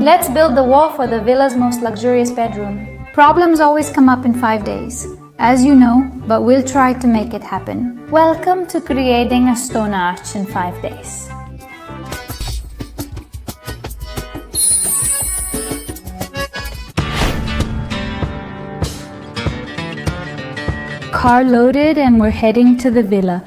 Let's build the wall for the villa's most luxurious bedroom. Problems always come up in 5 days, as you know, but we'll try to make it happen. Welcome to creating a stone arch in 5 days. Car loaded and we're heading to the villa.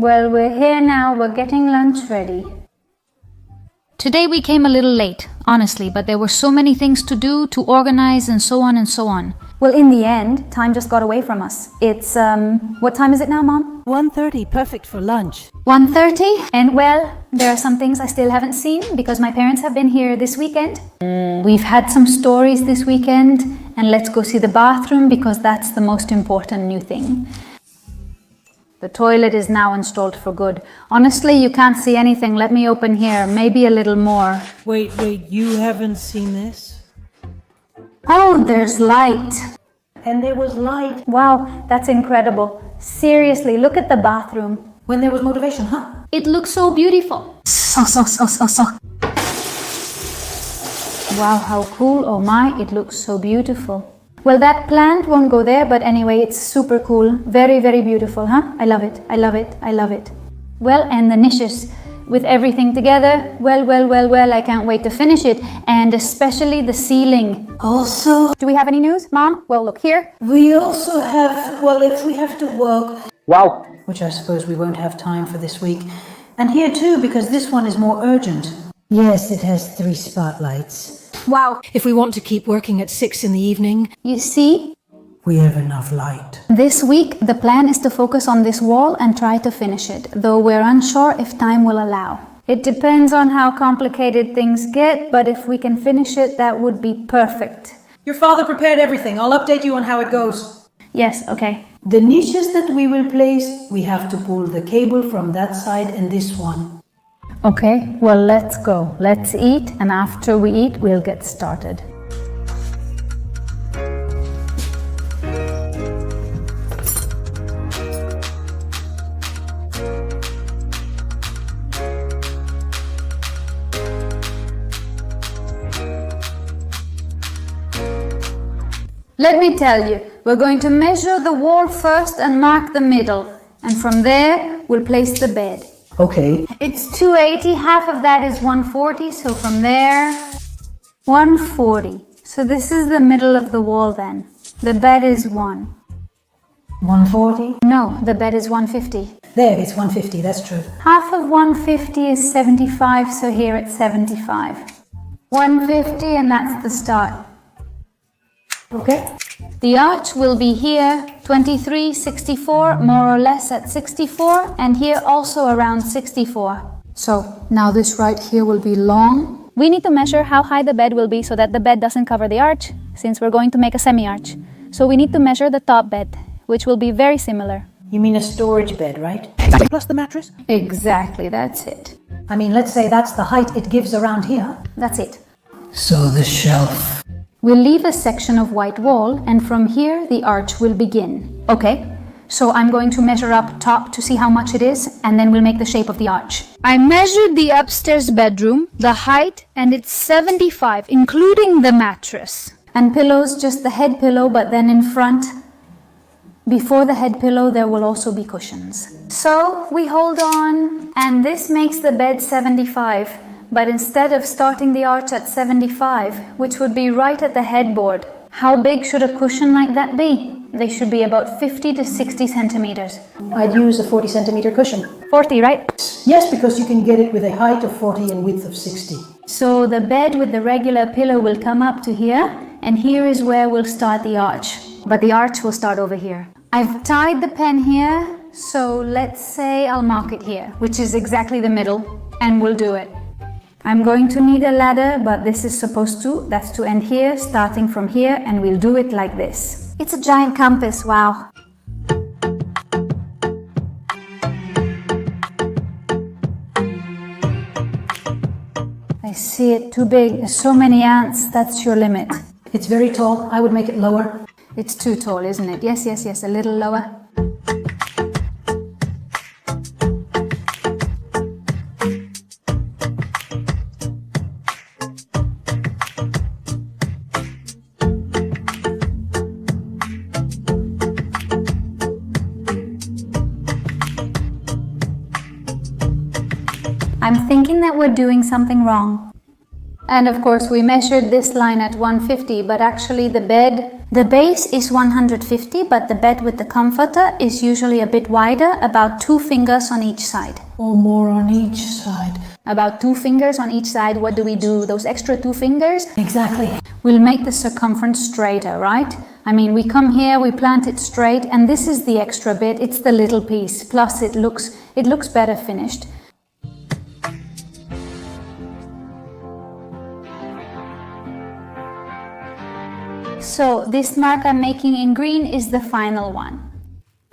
Well, we're here now, we're getting lunch ready. Today we came a little late, honestly, but there were so many things to do, to organize, and so on and so on. Well, in the end, time just got away from us. It's, what time is it now, Mom? 1:30, perfect for lunch. 1:30, and well, there are some things I still haven't seen because my parents have been here this weekend. We've had some stories this weekend, and let's go see the bathroom because that's the most important new thing. The toilet is now installed for good. Honestly, you can't see anything. Let me open here, maybe a little more. Wait, you haven't seen this? Oh, there's light. And there was light Wow, that's incredible. Seriously, look at the bathroom. when there was motivation, huh? It looks so beautiful. Wow, how cool. Oh my, it looks so beautiful. Well, that plant won't go there, but anyway, it's super cool. Very, very beautiful, huh? I love it, I love it, I love it. Well, and the niches with everything together. Well, I can't wait to finish it. And especially the ceiling. Also, Do we have any news, Mom? Well, look here. we also have, well, if we have to work, Wow. which I suppose we won't have time for this week. And here too, because this one is more urgent. Yes, it has 3 spotlights. Wow. If we want to keep working at 6 in the evening, You see, we have enough light. this week the plan is to focus on this wall and try to finish it, though we're unsure if time will allow. It depends on how complicated things get, but if we can finish it, that would be perfect. Your father prepared everything. I'll update you on how it goes. Yes, okay. The niches that we will place, we have to pull the cable from that side and this one. Okay, well, let's go. Let's eat, and after we eat, we'll get started. Let me tell you, we're going to measure the wall first and mark the middle, and from there, we'll place the bed. Okay. It's 280, half of that is 140, so from there, 140. So this is the middle of the wall then. The bed is 1. 140? No, the bed is 150. There, it's 150, that's true. Half of 150 is 75, so here it's 75. 150, and that's the start. Okay. The arch will be here, 23, 64, more or less at 64, and here also around 64. So now this right here will be long. We need to measure how high the bed will be so that the bed doesn't cover the arch, since we're going to make a semi-arch. So we need to measure the top bed, which will be very similar. You mean a storage bed, right? Plus the mattress? Exactly, that's it. I mean, let's say that's the height it gives around here. That's it. So the shelf. We'll leave a section of white wall, and from here the arch will begin. Okay, so I'm going to measure up top to see how much it is, and then we'll make the shape of the arch. I measured the upstairs bedroom, the height, and it's 75, including the mattress. And pillows, just the head pillow, but then in front, before the head pillow, there will also be cushions. So we hold on, and this makes the bed 75. But instead of starting the arch at 75, which would be right at the headboard, how big should a cushion like that be? They should be about 50 to 60 centimeters. I'd use a 40 centimeter cushion. 40, right? Yes, because you can get it with a height of 40 and width of 60. So the bed with the regular pillow will come up to here, and here is where we'll start the arch. But the arch will start over here. I've tied the pen here, so let's say I'll mark it here, which is exactly the middle, and we'll do it. I'm going to need a ladder, but this is that's to end here, starting from here, and we'll do it like this. It's a giant compass, wow. I see it too big. So many ants, that's your limit. It's very tall. I would make it lower. It's too tall, isn't it? Yes, yes, yes, a little lower. I'm thinking that we're doing something wrong. And of course we measured this line at 150, but actually the base is 150, but the bed with the comforter is usually a bit wider, about 2 fingers on each side. Or more on each side. About 2 fingers on each side. What do we do? Those extra 2 fingers? Exactly. We'll make the circumference straighter, right? I mean, we come here, we plant it straight, and this is the extra bit. It's the little piece. Plus it looks better finished. So this mark I'm making in green is the final one.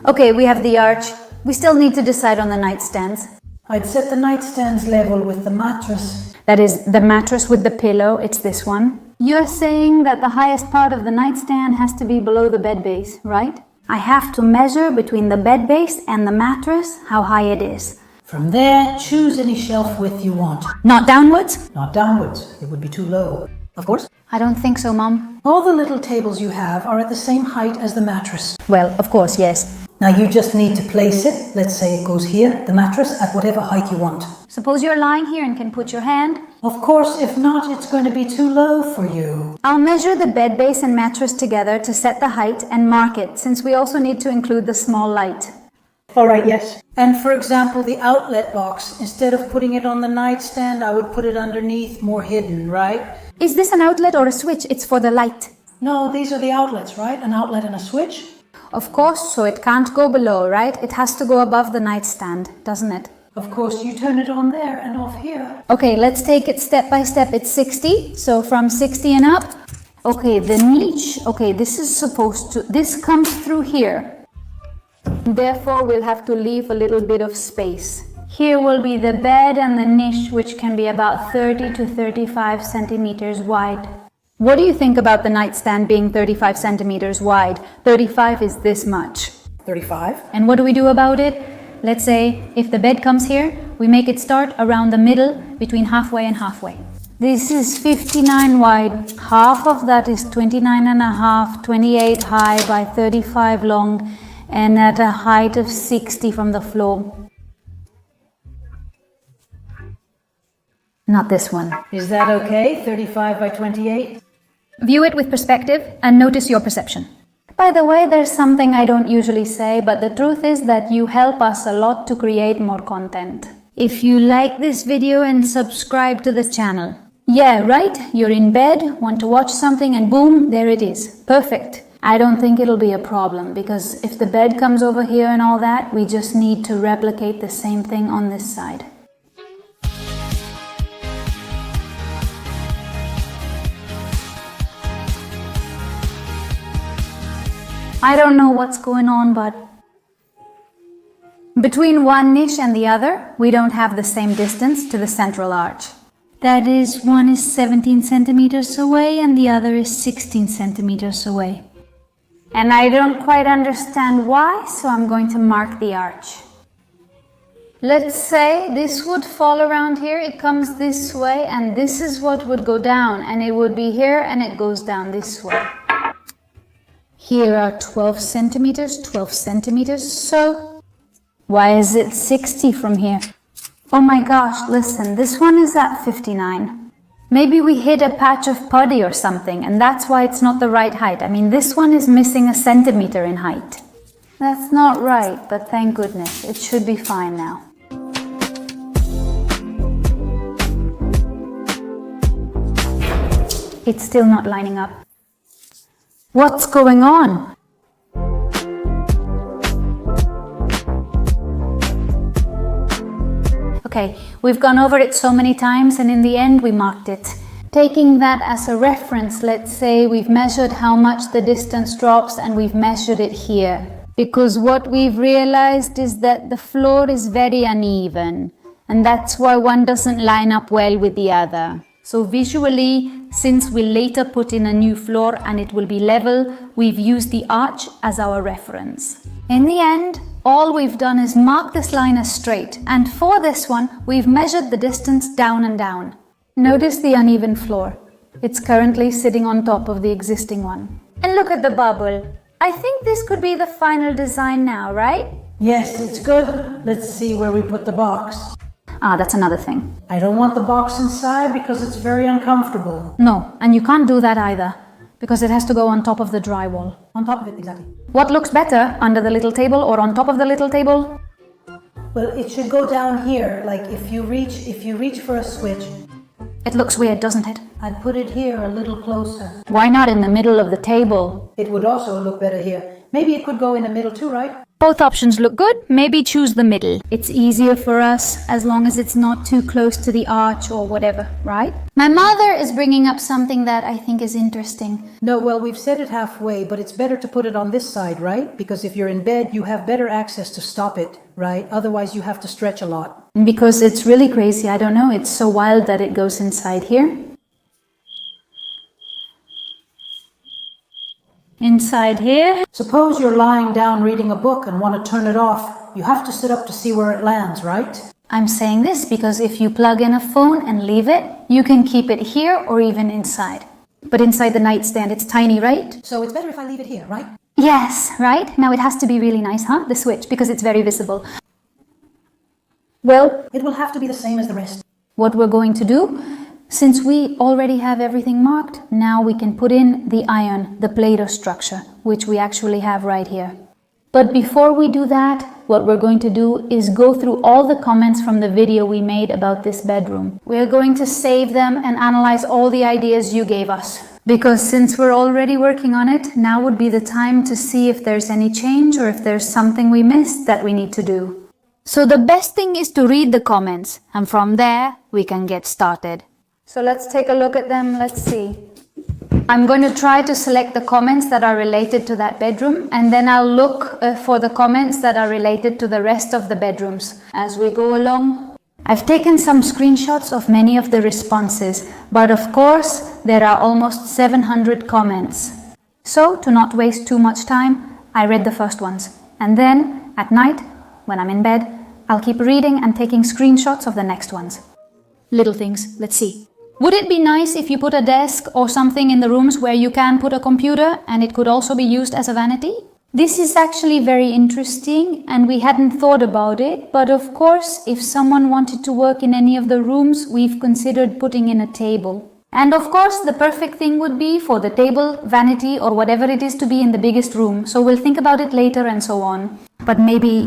Okay, we have the arch. We still need to decide on the nightstands. I'd set the nightstands level with the mattress. That is the mattress with the pillow, it's this one. You're saying that the highest part of the nightstand has to be below the bed base, right? I have to measure between the bed base and the mattress how high it is. From there, choose any shelf width you want. Not downwards? Not downwards. It would be too low. Of course. I don't think so, Mom. All the little tables you have are at the same height as the mattress. Well, of course, yes. Now you just need to place it, let's say it goes here, the mattress, at whatever height you want. Suppose you're lying here and can put your hand. Of course, if not, it's going to be too low for you. I'll measure the bed base and mattress together to set the height and mark it, since we also need to include the small light. All right, yes. And for example, the outlet box, instead of putting it on the nightstand, I would put it underneath, more hidden, right? Is this an outlet or a switch? It's for the light. No, these are the outlets, right? An outlet and a switch. Of course, so it can't go below, right? It has to go above the nightstand, doesn't it? Of course, you turn it on there and off here. Okay, let's take it step by step. It's 60, so from 60 and up. Okay, the niche, okay, this comes through here. Therefore, we'll have to leave a little bit of space. Here will be the bed and the niche, which can be about 30 to 35 centimeters wide. What do you think about the nightstand being 35 centimeters wide? 35 is this much. 35. And what do we do about it? Let's say if the bed comes here, we make it start around the middle, between halfway and halfway. This is 59 wide. Half of that is 29 and a half, 28 high by 35 long, and at a height of 60 from the floor. Not this one. Is that okay? 35 by 28? View it with perspective and notice your perception. By the way, there's something I don't usually say, but the truth is that you help us a lot to create more content. If you like this video and subscribe to the channel. Yeah, right? You're in bed, want to watch something, and boom, there it is. Perfect. I don't think it'll be a problem, because if the bed comes over here and all that, we just need to replicate the same thing on this side. I don't know what's going on, but between one niche and the other, we don't have the same distance to the central arch. That is, one is 17 centimeters away and the other is 16 centimeters away. And I don't quite understand why, so I'm going to mark the arch. Let's say this would fall around here, it comes this way, and this is what would go down, and it would be here and it goes down this way. Here are 12 centimeters, so why is it 60 from here? Oh my gosh, listen, this one is at 59. Maybe we hit a patch of putty or something, and that's why it's not the right height. I mean, this one is missing a centimeter in height. That's not right, but thank goodness, it should be fine now. It's still not lining up. What's going on? Okay, we've gone over it so many times and in the end we marked it. Taking that as a reference, let's say we've measured how much the distance drops and we've measured it here. Because what we've realized is that the floor is very uneven and that's why one doesn't line up well with the other. So visually, since we later put in a new floor and it will be level, we've used the arch as our reference. In the end, all we've done is mark this line as straight, and for this one, we've measured the distance down and down. Notice the uneven floor. It's currently sitting on top of the existing one. And look at the bubble. I think this could be the final design now, right? Yes, it's good. Let's see where we put the box. Ah, that's another thing. I don't want the box inside because it's very uncomfortable. No, and you can't do that either, because it has to go on top of the drywall. On top of it, exactly. What looks better, under the little table or on top of the little table? Well, it should go down here, like if you reach for a switch. It looks weird, doesn't it? I'd put it here a little closer. Why not in the middle of the table? It would also look better here. Maybe it could go in the middle too, right? Both options look good, maybe choose the middle. It's easier for us as long as it's not too close to the arch or whatever, right? My mother is bringing up something that I think is interesting. No, well, we've set it halfway, but it's better to put it on this side, right? Because if you're in bed, you have better access to stop it, right? Otherwise, you have to stretch a lot. Because it's really crazy, I don't know, it's so wild that it goes inside here. Inside here. Suppose you're lying down reading a book and want to turn it off. You have to sit up to see where it lands, right? I'm saying this because if you plug in a phone and leave it, you can keep it here or even inside. But inside the nightstand, it's tiny, right? So it's better if I leave it here, right? Yes, right? Now it has to be really nice, huh? The switch, because it's very visible. Well, it will have to be the same as the rest. What we're going to do, since we already have everything marked, now we can put in the iron, the Play-Doh structure, which we actually have right here. But before we do that, what we're going to do is go through all the comments from the video we made about this bedroom. We're going to save them and analyze all the ideas you gave us. Because since we're already working on it, now would be the time to see if there's any change or if there's something we missed that we need to do. So the best thing is to read the comments, and from there we can get started. So let's take a look at them. Let's see. I'm going to try to select the comments that are related to that bedroom, and then I'll look for the comments that are related to the rest of the bedrooms as we go along. I've taken some screenshots of many of the responses, but of course there are almost 700 comments. So to not waste too much time, I read the first ones, and then at night, when I'm in bed, I'll keep reading and taking screenshots of the next ones. Little things, let's see. Would it be nice if you put a desk or something in the rooms where you can put a computer and it could also be used as a vanity? This is actually very interesting and we hadn't thought about it, but of course, if someone wanted to work in any of the rooms, we've considered putting in a table. And of course, the perfect thing would be for the table, vanity, or whatever it is to be in the biggest room. So we'll think about it later and so on. But maybe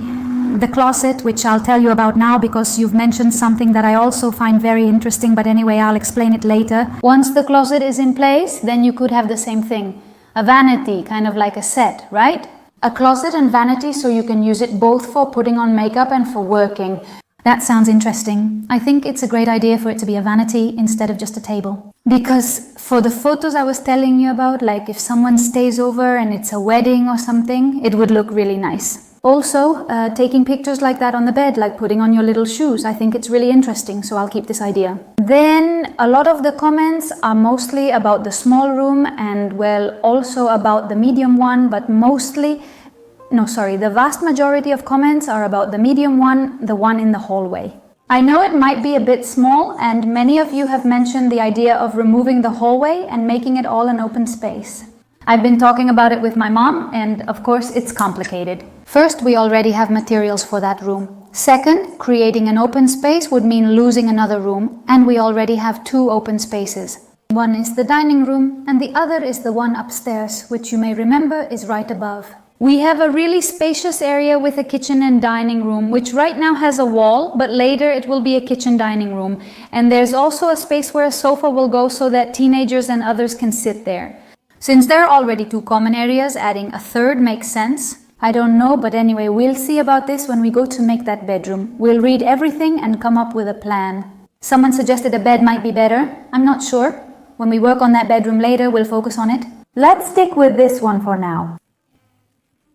the closet, which I'll tell you about now because you've mentioned something that I also find very interesting, but anyway, I'll explain it later. Once the closet is in place, then you could have the same thing. A vanity, kind of like a set, right? A closet and vanity so you can use it both for putting on makeup and for working. That sounds interesting. I think it's a great idea for it to be a vanity instead of just a table. Because for the photos I was telling you about, like if someone stays over and it's a wedding or something, it would look really nice. Also, taking pictures like that on the bed, like putting on your little shoes, I think it's really interesting, so I'll keep this idea. Then, a lot of the comments are mostly about the small room and, well, also about the medium one, but the vast majority of comments are about the medium one, the one in the hallway. I know it might be a bit small, and many of you have mentioned the idea of removing the hallway and making it all an open space. I've been talking about it with my mom, and of course it's complicated. First, we already have materials for that room. Second, creating an open space would mean losing another room, and we already have 2 open spaces. One is the dining room, and the other is the one upstairs, which you may remember is right above. We have a really spacious area with a kitchen and dining room, which right now has a wall, but later it will be a kitchen dining room. And there's also a space where a sofa will go so that teenagers and others can sit there. Since there are already 2 common areas, adding a third makes sense. I don't know, but anyway, we'll see about this when we go to make that bedroom. We'll read everything and come up with a plan. Someone suggested a bed might be better. I'm not sure. When we work on that bedroom later, we'll focus on it. Let's stick with this one for now.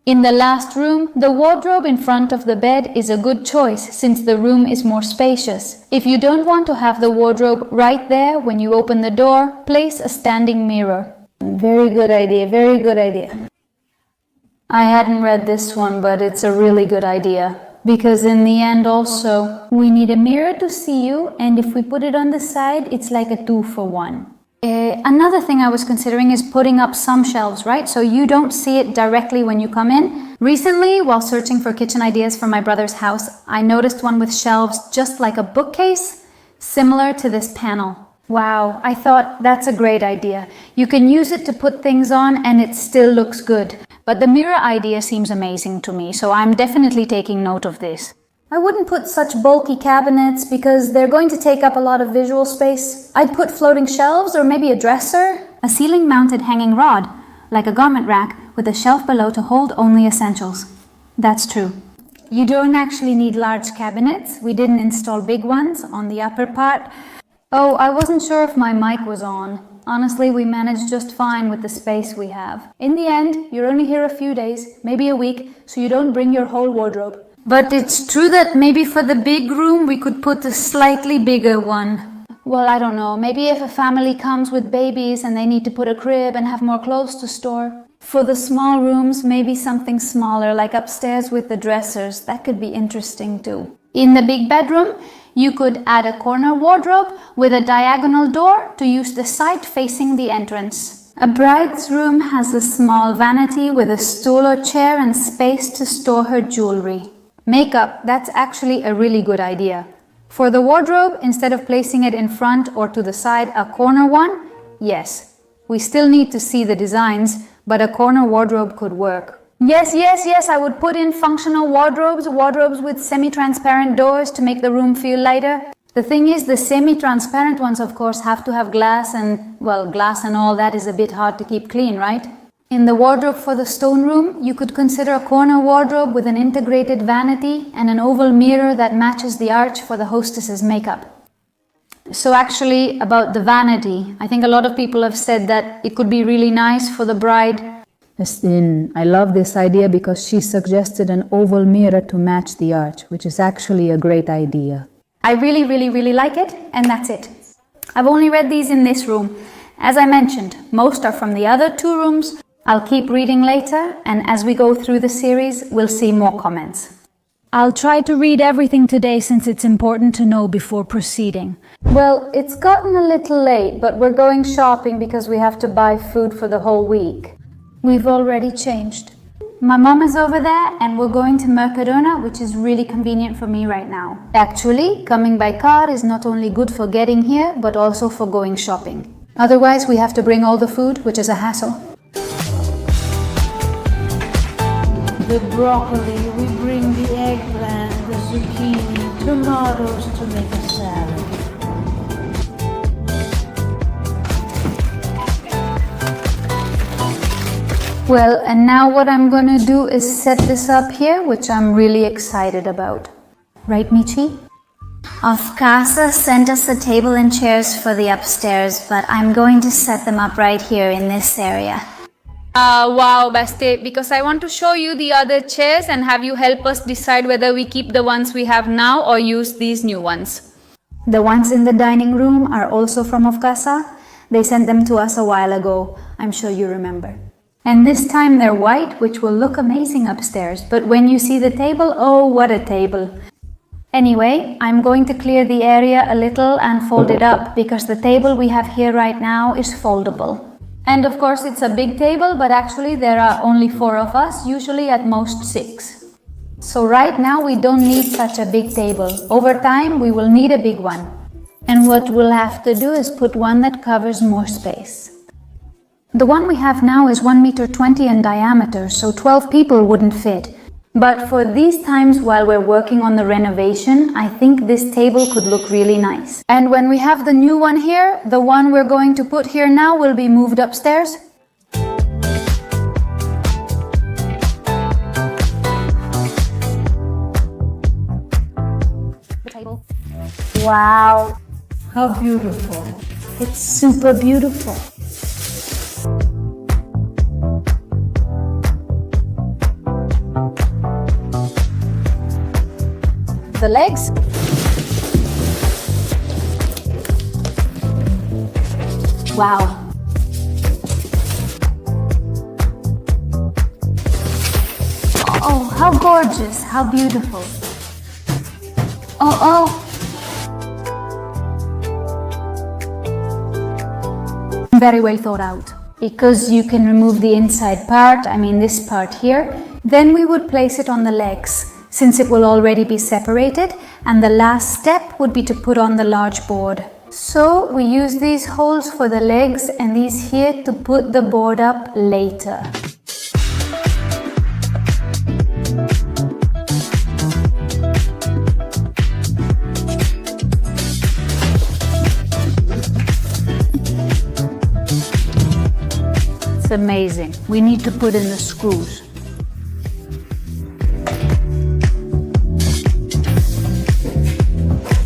In the last room, the wardrobe in front of the bed is a good choice since the room is more spacious. If you don't want to have the wardrobe right there when you open the door, place a standing mirror. Very good idea, very good idea. I hadn't read this one, but it's a really good idea. Because in the end also, we need a mirror to see you, and if we put it on the side, it's like a 2-for-1. Another thing I was considering is putting up some shelves, right? So you don't see it directly when you come in. Recently, while searching for kitchen ideas for my brother's house, I noticed one with shelves just like a bookcase, similar to this panel. Wow, I thought that's a great idea. You can use it to put things on and it still looks good. But the mirror idea seems amazing to me, so I'm definitely taking note of this. I wouldn't put such bulky cabinets because they're going to take up a lot of visual space. I'd put floating shelves or maybe a dresser. A ceiling-mounted hanging rod, like a garment rack, with a shelf below to hold only essentials. That's true. You don't actually need large cabinets. We didn't install big ones on the upper part. Oh, I wasn't sure if my mic was on. Honestly, we managed just fine with the space we have. In the end, you're only here a few days, maybe a week, so you don't bring your whole wardrobe. But it's true that maybe for the big room we could put a slightly bigger one. Well, I don't know, maybe if a family comes with babies and they need to put a crib and have more clothes to store. For the small rooms, maybe something smaller, like upstairs with the dressers. That could be interesting too. In the big bedroom, you could add a corner wardrobe with a diagonal door to use the side facing the entrance. A bride's room has a small vanity with a stool or chair and space to store her jewelry. Makeup, that's actually a really good idea. For the wardrobe, instead of placing it in front or to the side, a corner one? Yes. We still need to see the designs, but a corner wardrobe could work. Yes, I would put in functional wardrobes with semi-transparent doors to make the room feel lighter. The thing is, the semi-transparent ones, of course, have to have glass and, well, glass and all that is a bit hard to keep clean, right? In the wardrobe for the stone room, you could consider a corner wardrobe with an integrated vanity and an oval mirror that matches the arch for the hostess's makeup. So actually, about the vanity, I think a lot of people have said that it could be really nice for the bride. I love this idea because she suggested an oval mirror to match the arch, which is actually a great idea. I really like it, and that's it. I've only read these in this room. As I mentioned, most are from the other 2 rooms. I'll keep reading later, and as we go through the series, we'll see more comments. I'll try to read everything today since it's important to know before proceeding. Well, it's gotten a little late, but we're going shopping because we have to buy food for the whole week. We've already changed. My mom is over there and we're going to Mercadona, which is really convenient for me right now. Actually, coming by car is not only good for getting here, but also for going shopping. Otherwise, we have to bring all the food, which is a hassle. The broccoli, we bring the eggplant, the zucchini, tomatoes to make a salad. Well, and now what I'm gonna do is set this up here, which I'm really excited about. Right, Michi? Casa sent us a table and chairs for the upstairs, but I'm going to set them up right here in this area. Wow, Basti, because I want to show you the other chairs and have you help us decide whether we keep the ones we have now or use these new ones. The ones in the dining room are also from Casa. They sent them to us a while ago. I'm sure you remember. And this time they're white, which will look amazing upstairs. But when you see the table, oh, what a table. Anyway, I'm going to clear the area a little and fold it up because the table we have here right now is foldable. And of course it's a big table, but actually there are only 4 of us, usually at most 6. So right now we don't need such a big table. Over time we will need a big one. And what we'll have to do is put one that covers more space. The one we have now is 1.20 meters in diameter, so 12 people wouldn't fit. But for these times while we're working on the renovation, I think this table could look really nice. And when we have the new one here, the one we're going to put here now will be moved upstairs. The table. Wow, How beautiful. it's super beautiful. the legs. Wow. Oh, how gorgeous, how beautiful. Oh. Very well thought out. Because you can remove the inside part, I mean this part here, then we would place it on the legs, since it will already be separated, and the last step would be to put on the large board. So we use these holes for the legs and these here to put the board up later. It's amazing. We need to put in the screws.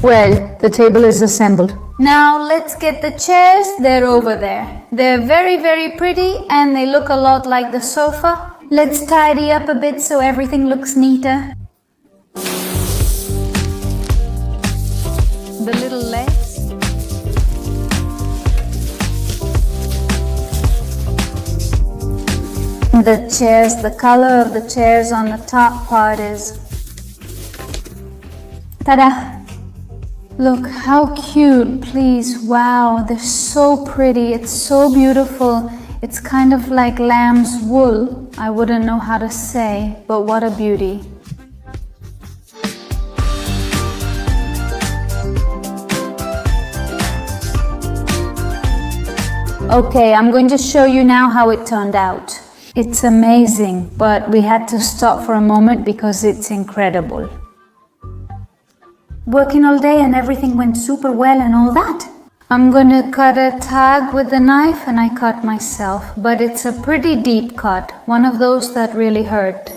Well, the table is assembled. Now let's get the chairs. They're over there. They're very, very pretty and they look a lot like the sofa. Let's tidy up a bit so everything looks neater. The little legs. The chairs, the color of the chairs on the top part is... Ta-da! Look, how cute, please. Wow, they're so pretty. It's so beautiful. It's kind of like lamb's wool. I wouldn't know how to say, but what a beauty. Okay, I'm going to show you now how it turned out. It's amazing, but we had to stop for a moment because it's incredible. Working all day and everything went super well and all that. I'm gonna cut a tag with the knife and I cut myself, but it's a pretty deep cut, one of those that really hurt.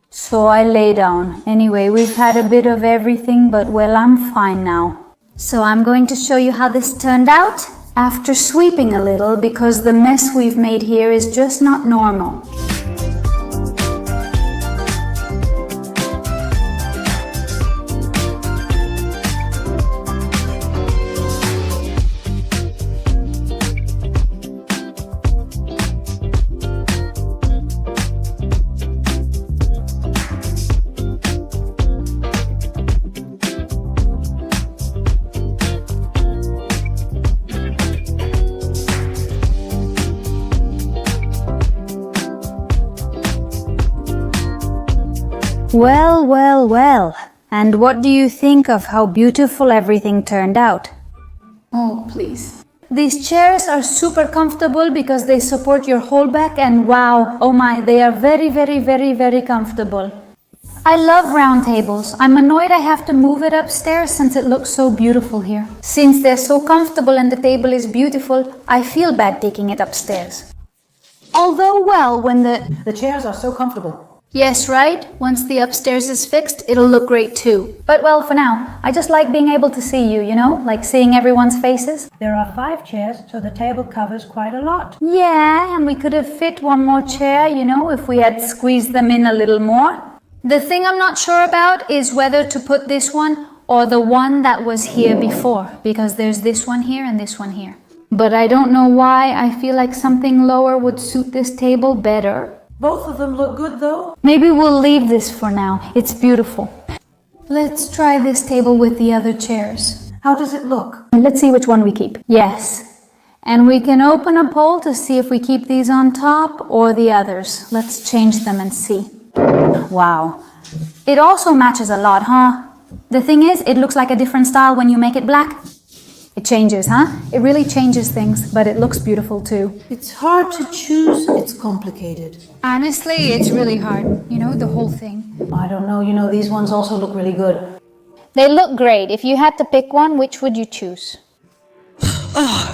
So I lay down. Anyway, we've had a bit of everything, but well, I'm fine now. So I'm going to show you how this turned out after sweeping a little because the mess we've made here is just not normal. Well. And what do you think of how beautiful everything turned out? Oh, please. These chairs are super comfortable because they support your whole back and wow, oh my, they are very comfortable. I love round tables. I'm annoyed I have to move it upstairs since it looks so beautiful here. Since they're so comfortable and the table is beautiful, I feel bad taking it upstairs. Although, well, when The chairs are so comfortable. Yes, right? Once the upstairs is fixed, it'll look great too. But well, for now, I just like being able to see you, you know? Like seeing everyone's faces. There are 5 chairs, so the table covers quite a lot. Yeah, and we could have fit one more chair, you know, if we had squeezed them in a little more. The thing I'm not sure about is whether to put this one or the one that was here before, because there's this one here and this one here. But I don't know why I feel like something lower would suit this table better. Both of them look good though. Maybe we'll leave this for now. It's beautiful. Let's try this table with the other chairs. How does it look? Let's see which one we keep. Yes. And we can open a poll to see if we keep these on top or the others. Let's change them and see. Wow. It also matches a lot, huh? The thing is, it looks like a different style when you make it black. It changes, huh? It really changes things, but it looks beautiful too. It's hard to choose. It's complicated. Honestly, it's really hard. You know, the whole thing. I don't know, these ones also look really good. They look great. If you had to pick one, which would you choose?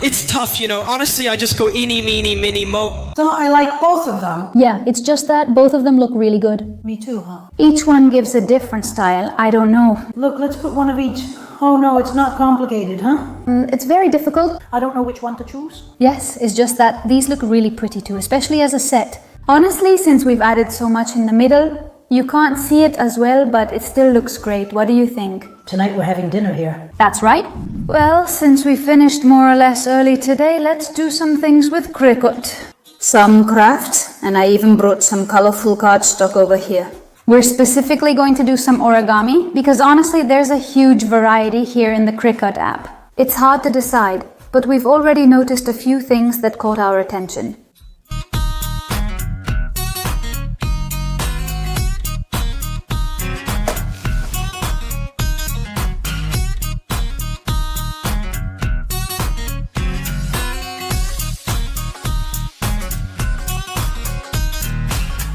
It's tough, Honestly, I just go eeny, meeny, miny, mo. So I like both of them. Yeah, it's just that both of them look really good. Me too, huh? Each one gives a different style. I don't know. Look, let's put one of each. Oh no, it's not complicated, huh? It's very difficult. I don't know which one to choose. Yes, it's just that these look really pretty too, especially as a set. Honestly, since we've added so much in the middle, You can't see it as well, but it still looks great. What do you think? Tonight we're having dinner here. That's right. Well, since we finished more or less early today, let's do some things with cricut. Some crafts, and I even brought some colorful cardstock over here. We're specifically going to do some origami because honestly, there's a huge variety here in the Cricut app. It's hard to decide, but we've already noticed a few things that caught our attention.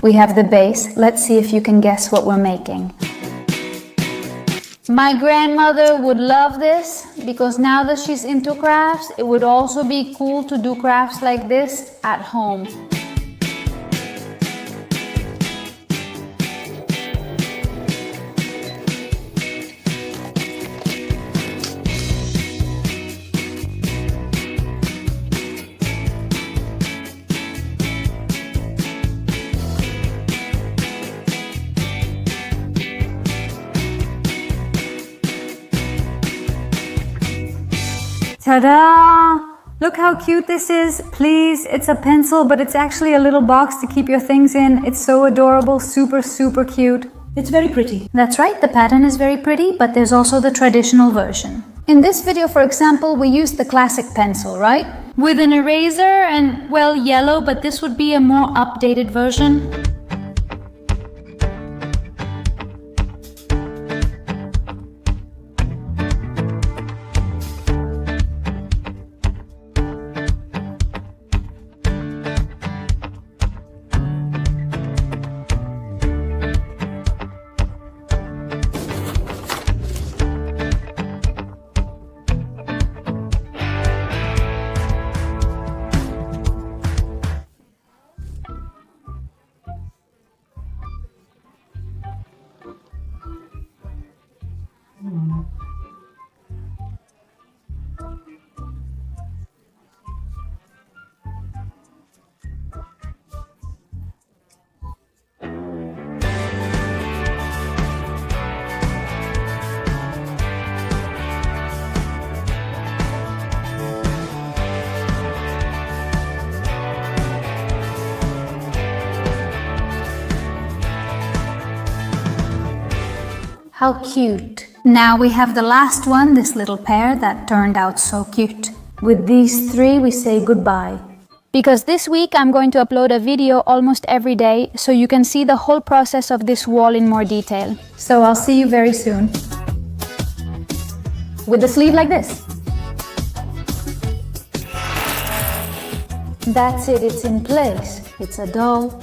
We have the base. Let's see if you can guess what we're making. My grandmother would love this because now that she's into crafts, it would also be cool to do crafts like this at home. Ta-da! Look how cute this is. Please, it's a pencil, but it's actually a little box to keep your things in. It's so adorable, super, super cute. It's very pretty. That's right, the pattern is very pretty, but there's also the traditional version. In this video, for example, we used the classic pencil, right? With an eraser and, well, yellow, but this would be a more updated version. How cute. Now we have the last one, this little pair that turned out so cute. With these three, we say goodbye. Because this week I'm going to upload a video almost every day so you can see the whole process of this wall in more detail. So I'll see you very soon. With the sleeve like this. That's it, it's in place. It's a doll.